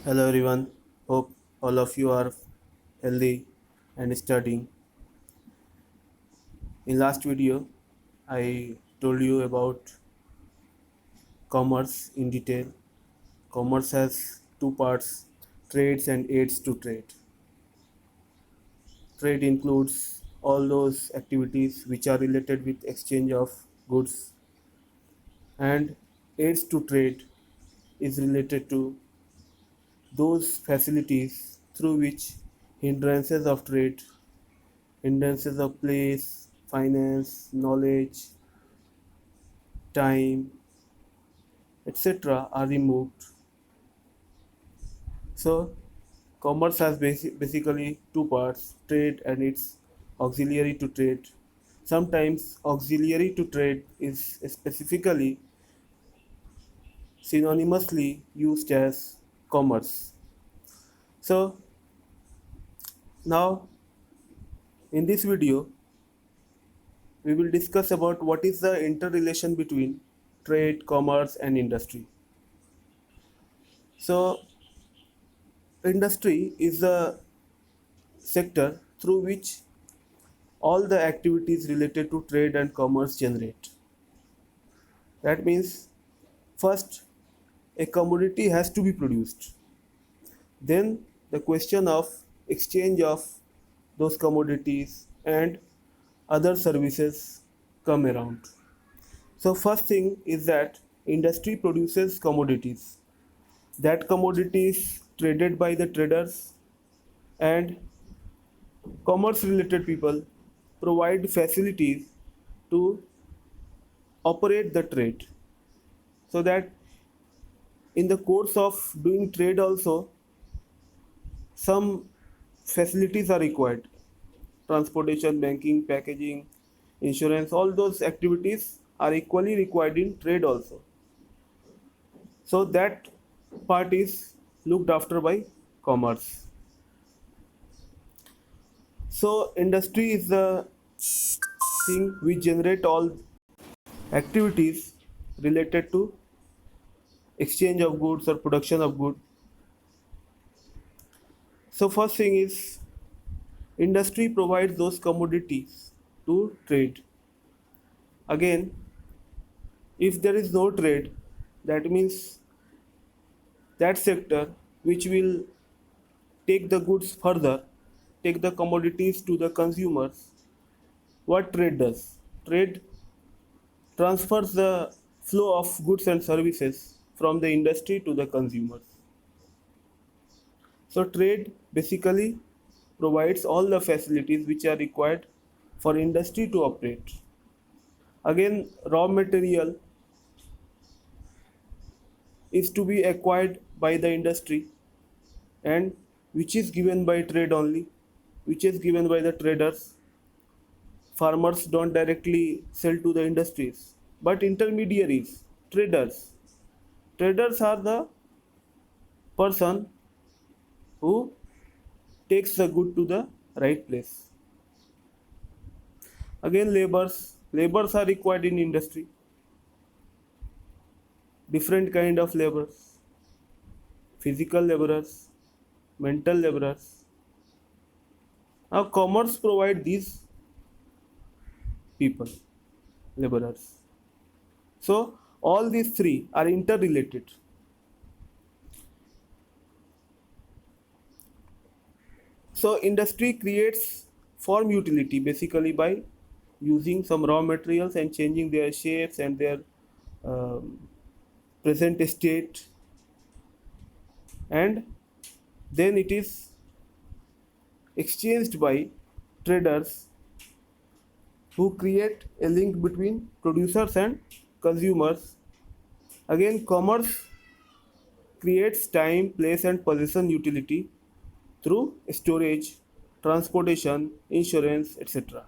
Hello everyone. Hope all of you are healthy and studying. In last video, I told you about commerce in detail. Commerce has two parts: trades and aids to trade. Trade includes all those activities which are related with exchange of goods, and aids to trade is related to those facilities through which hindrances of trade, hindrances of place, finance, knowledge, time, etc. are removed. So, commerce has basically two parts: trade and its auxiliary to trade. Sometimes, auxiliary to trade is specifically synonymously used as commerce. So, now in this video, we will discuss about what is the interrelation between trade, commerce, and industry. So, industry is the sector through which all the activities related to trade and commerce generate. That means, first, a commodity has to be produced. Then, the question of exchange of those commodities and other services come around. So, first thing is that industry produces commodities. That commodities traded by the traders and commerce related people provide facilities to operate the trade, so that in the course of doing trade also some facilities are required: transportation, banking, packaging, insurance. All those activities are equally required in trade also, so that part is looked after by commerce. So industry is the thing which generate all activities related to exchange of goods or production of goods. So first thing is, industry provides those commodities to trade. Again, if there is no trade, that means that sector which will take the goods further, take the commodities to the consumers, what trade does? Trade transfers the flow of goods and services from the industry to the consumers. So trade basically provides all the facilities which are required for industry to operate. Again, raw material is to be acquired by the industry, and which is given by trade only, which is given by the traders. Farmers don't directly sell to the industries, but intermediaries, traders are the person who takes the good to the right place. Again, labors are required in industry, different kind of labors: physical laborers, mental laborers. Now commerce provide these people, laborers. So all these three are interrelated. So industry creates form utility basically by using some raw materials and changing their shapes and their um, present state, and then it is exchanged by traders who create a link between producers and consumers. Again, commerce creates time, place, and possession utility through storage, transportation, insurance, etc.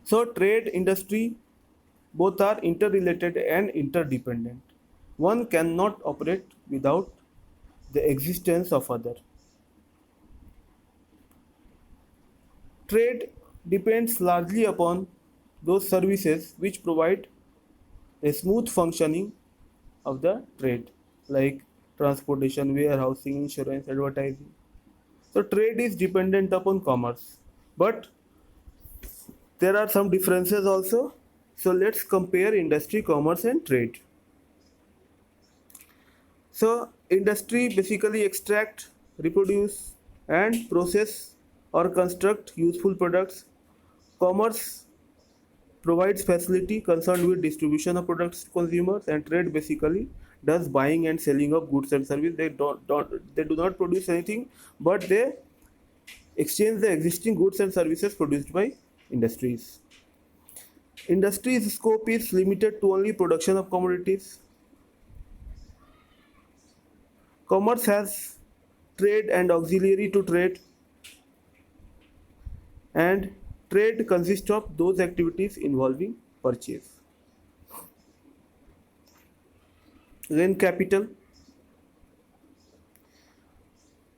So, trade, industry, both are interrelated and interdependent. One cannot operate without the existence of other. Trade depends largely upon those services which provide a smooth functioning of the trade, like transportation, warehousing, insurance, advertising. So trade is dependent upon commerce, but there are some differences also. So let's compare industry, commerce, and trade. So industry basically extract, reproduce, and process or construct useful products. Commerce provides facility concerned with distribution of products to consumers, and trade basically does buying and selling of goods and services. They do not produce anything, but they exchange the existing goods and services produced by industries. Industry's scope is limited to only production of commodities. Commerce has trade and auxiliary to trade, and trade consists of those activities involving purchase. Then capital.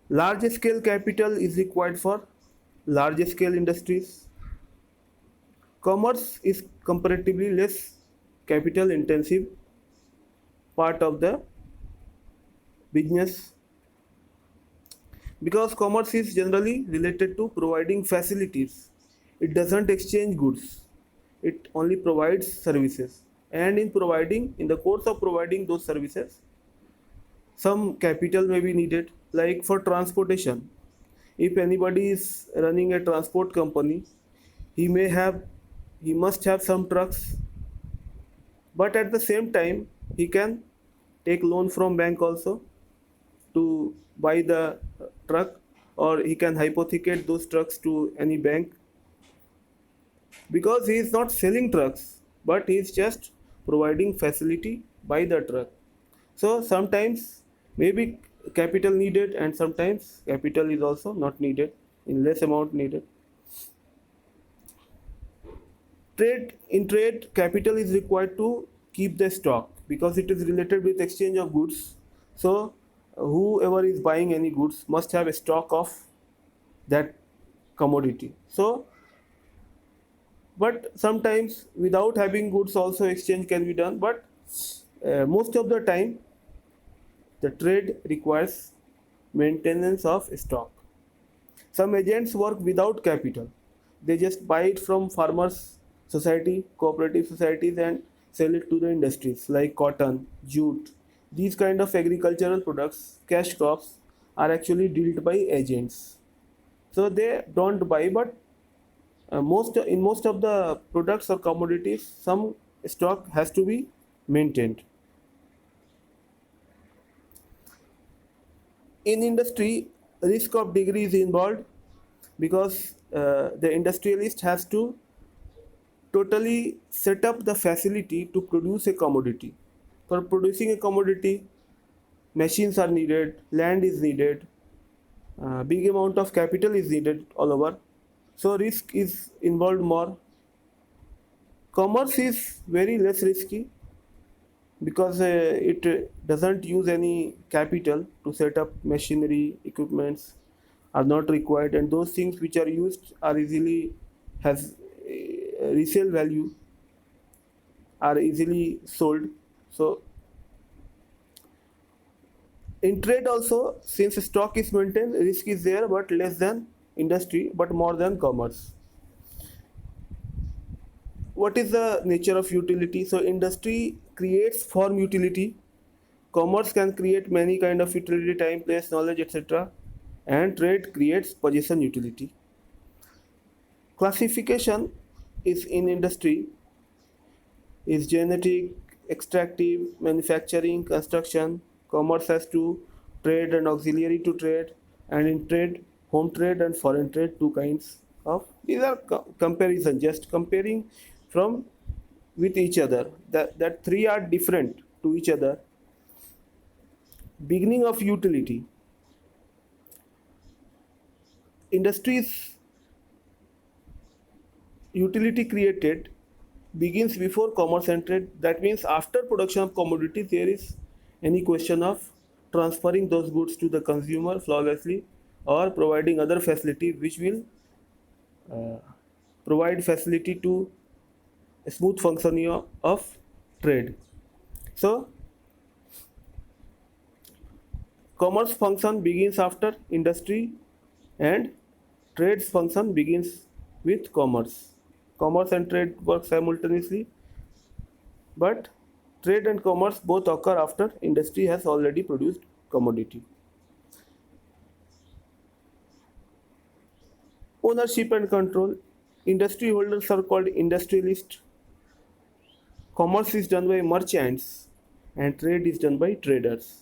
Large scale capital is required for large scale industries. Commerce is comparatively less capital intensive part of the business because commerce is generally related to providing facilities. It doesn't exchange goods, it only provides services. And in the course of providing those services, some capital may be needed, like for transportation. If anybody is running a transport company, he may have he must have some trucks, but at the same time he can take loan from bank also to buy the truck, or he can hypothecate those trucks to any bank, because he is not selling trucks but he is just providing facility by the truck. So sometimes maybe capital needed, and sometimes capital is also not needed, in less amount needed. In trade, capital is required to keep the stock because it is related with exchange of goods. So whoever is buying any goods must have a stock of that commodity. So, but sometimes without having goods also exchange can be done, but most of the time the trade requires maintenance of stock. Some agents work without capital. They just buy it from farmers society, cooperative societies, and sell it to the industries like cotton, jute. These kind of agricultural products, cash crops, are actually dealt by agents. So they don't buy, but most of the products or commodities, some stock has to be maintained. In industry, risk of degree is involved because the industrialist has to totally set up the facility to produce a commodity. For producing a commodity, machines are needed, land is needed, big amount of capital is needed all over. So risk is involved more. Commerce is very less risky because it doesn't use any capital to set up machinery, equipments are not required, and those things which are used are easily has resale value, are easily sold. So in trade also, since stock is maintained, risk is there but less than industry, but more than commerce. What is the nature of utility? So industry creates form utility, commerce can create many kind of utility, time, place, knowledge, etc., and trade creates possession utility. Classification is in industry is genetic, extractive, manufacturing, construction. Commerce has two, trade and auxiliary to trade, and in trade, home trade and foreign trade, two kinds of. These are comparison, just comparing from with each other. That three are different to each other. Beginning of utility. Industries utility created begins before commerce and trade. That means after production of commodities, there is any question of transferring those goods to the consumer flawlessly, or providing other facility which will uh, provide facility to a smooth functioning of trade. So commerce function begins after industry and trade's function begins with commerce. Commerce and trade work simultaneously, but trade and commerce both occur after industry has already produced commodity. Ownership and control. Industry holders are called industrialists. Commerce is done by merchants and trade is done by traders.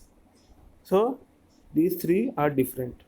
So these three are different.